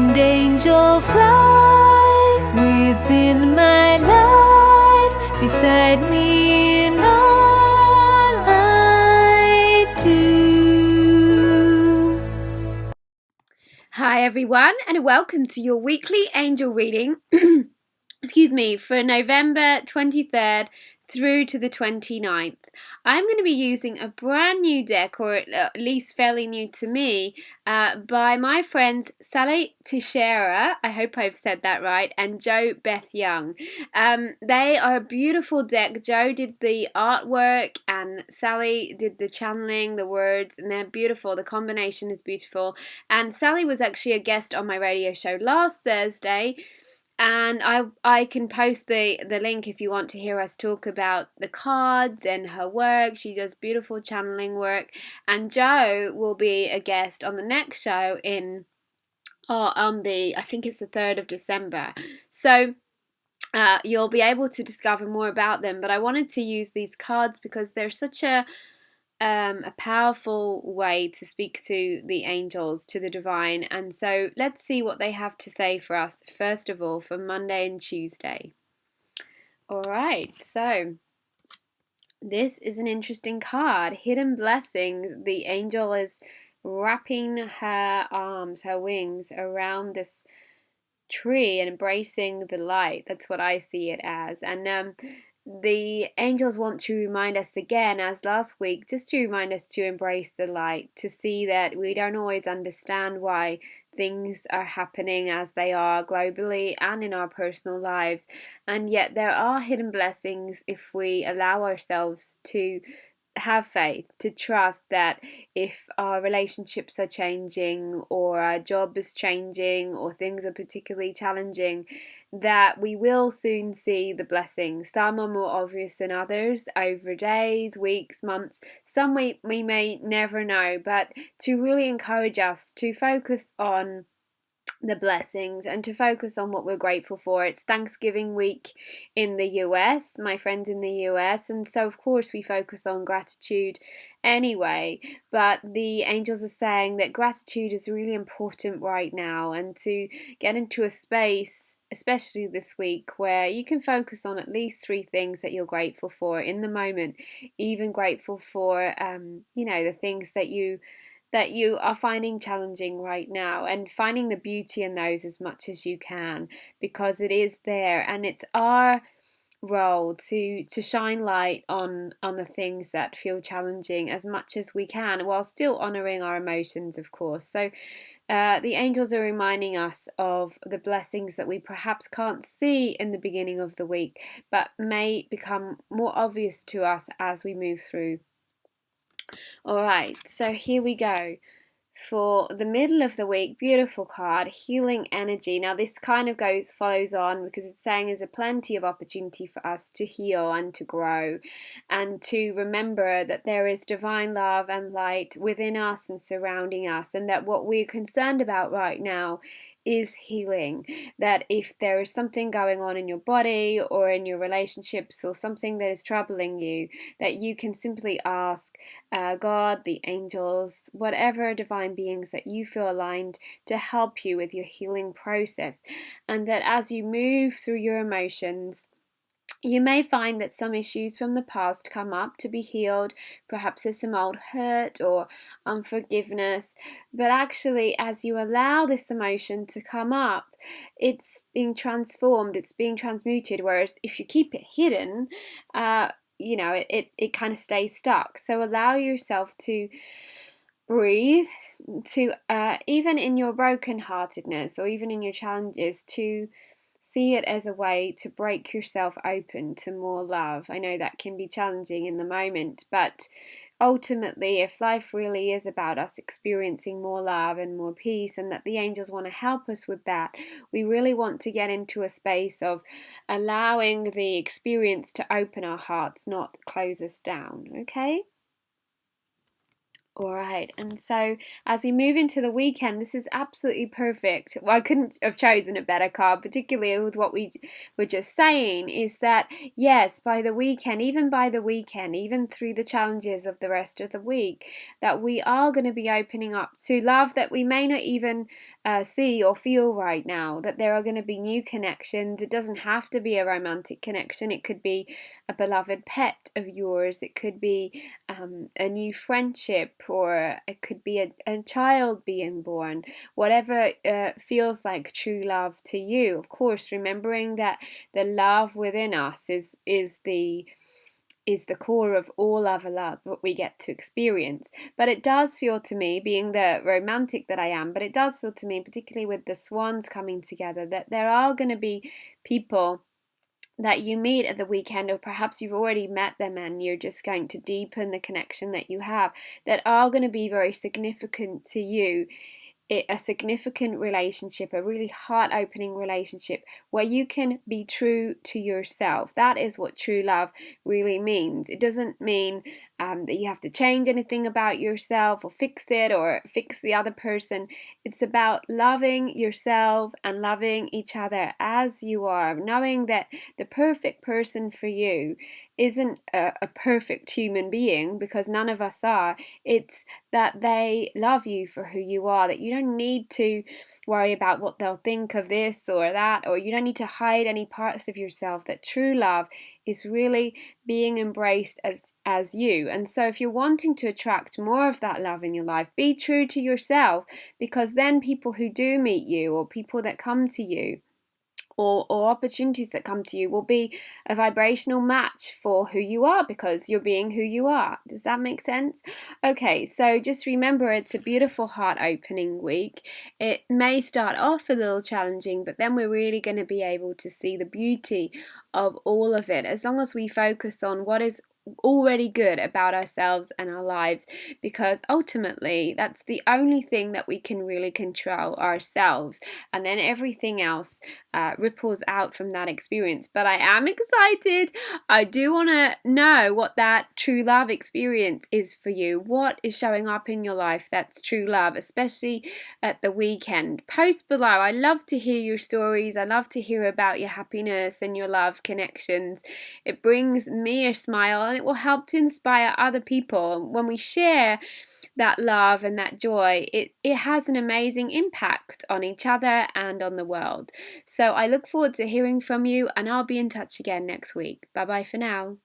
and angel fly within my life, beside me in all I do. Hi everyone, and welcome to your weekly angel reading for November 23rd through to the 29th. I'm going to be using a brand new deck, or at least fairly new to me, by my friends Sally Teixeira, I hope I've said that right, and Beth Young. They are a beautiful deck. Jo did the artwork and Sally did the channeling, the words, and they're beautiful. The combination is beautiful. And Sally was actually a guest on my radio show last Thursday. And I can post the link if you want to hear us talk about the cards and her work. She does beautiful channeling work. And Jo will be a guest on the next show I think it's the 3rd of December. So you'll be able to discover more about them. But I wanted to use these cards because they're such a powerful way to speak to the angels, to the divine. And so let's see what they have to say for us, first of all, for Monday and Tuesday. All right, so this is an interesting card. Hidden blessings. The angel is wrapping her arms, her wings around this tree and embracing the light. That's what I see it as. And the angels want to remind us again, as last week, just to remind us to embrace the light, to see that we don't always understand why things are happening as they are globally and in our personal lives, and yet there are hidden blessings if we allow ourselves to have faith, to trust that if our relationships are changing or our job is changing or things are particularly challenging, that we will soon see the blessings. Some are more obvious than others over days, weeks, months. Some we may never know, but to really encourage us to focus on the blessings and to focus on what we're grateful for. It's Thanksgiving week in the US, my friends in the US, and so of course we focus on gratitude anyway, but the angels are saying that gratitude is really important right now, and to get into a space, especially this week, where you can focus on at least 3 things that you're grateful for in the moment, even grateful for the things that you are finding challenging right now, and finding the beauty in those as much as you can, because it is there, and it's our role to shine light on the things that feel challenging as much as we can, while still honoring our emotions, of course. So the angels are reminding us of the blessings that we perhaps can't see in the beginning of the week, but may become more obvious to us as we move through. Alright, so here we go. For the middle of the week, beautiful card, healing energy. Now this kind of follows on, because it's saying there's a plenty of opportunity for us to heal and to grow, and to remember that there is divine love and light within us and surrounding us, and that what we're concerned about right now is healing. That if there is something going on in your body or in your relationships, or something that is troubling you, that you can simply ask God, the angels, whatever divine beings that you feel aligned to help you with your healing process. And that as you move through your emotions, you may find that some issues from the past come up to be healed. Perhaps there's some old hurt or unforgiveness, but actually as you allow this emotion to come up, it's being transformed, it's being transmuted. Whereas if you keep it hidden, it kind of stays stuck. So allow yourself to breathe, to even in your brokenheartedness or even in your challenges, to see it as a way to break yourself open to more love. I know that can be challenging in the moment, but ultimately, if life really is about us experiencing more love and more peace, and that the angels want to help us with that, we really want to get into a space of allowing the experience to open our hearts, not close us down, okay? All right, and so as we move into the weekend, this is absolutely perfect. Well, I couldn't have chosen a better card, particularly with what we were just saying, is that yes, by the weekend, even through the challenges of the rest of the week, that we are going to be opening up to love that we may not even see or feel right now, that there are going to be new connections. It doesn't have to be a romantic connection. It could be a beloved pet of yours. It could be a new friendship, or it could be a child being born, whatever feels like true love to you. Of course, remembering that the love within us is the core of all other love that we get to experience. But it does feel to me, being the romantic that I am, but it does feel to me, particularly with the swans coming together, that there are going to be people that you meet at the weekend, or perhaps you've already met them and you're just going to deepen the connection that you have, that are going to be very significant to you. A significant relationship, a really heart-opening relationship where you can be true to yourself. That is what true love really means. It doesn't mean that you have to change anything about yourself or fix it or fix the other person. It's about loving yourself and loving each other as you are, knowing that the perfect person for you isn't a perfect human being, because none of us are. It's that they love you for who you are, that you don't need to worry about what they'll think of this or that, or you don't need to hide any parts of yourself, that true love is really being embraced as you. And so if you're wanting to attract more of that love in your life, be true to yourself, because then people who do meet you, or people that come to you, or opportunities that come to you, will be a vibrational match for who you are, because you're being who you are. Does that make sense? Okay, so just remember, it's a beautiful heart opening week. It may start off a little challenging, but then we're really going to be able to see the beauty of all of it, as long as we focus on what is already good about ourselves and our lives, because ultimately that's the only thing that we can really control, ourselves, and then everything else ripples out from that experience. But I am excited. I do want to know what that true love experience is for you. What is showing up in your life that's true love, especially at the weekend? Post below. I love to hear your stories. I love to hear about your happiness and your love connections. It brings me a smile, and it will help to inspire other people. When we share that love and that joy, it has an amazing impact on each other and on the world. So I look forward to hearing from you, and I'll be in touch again next week. Bye bye for now.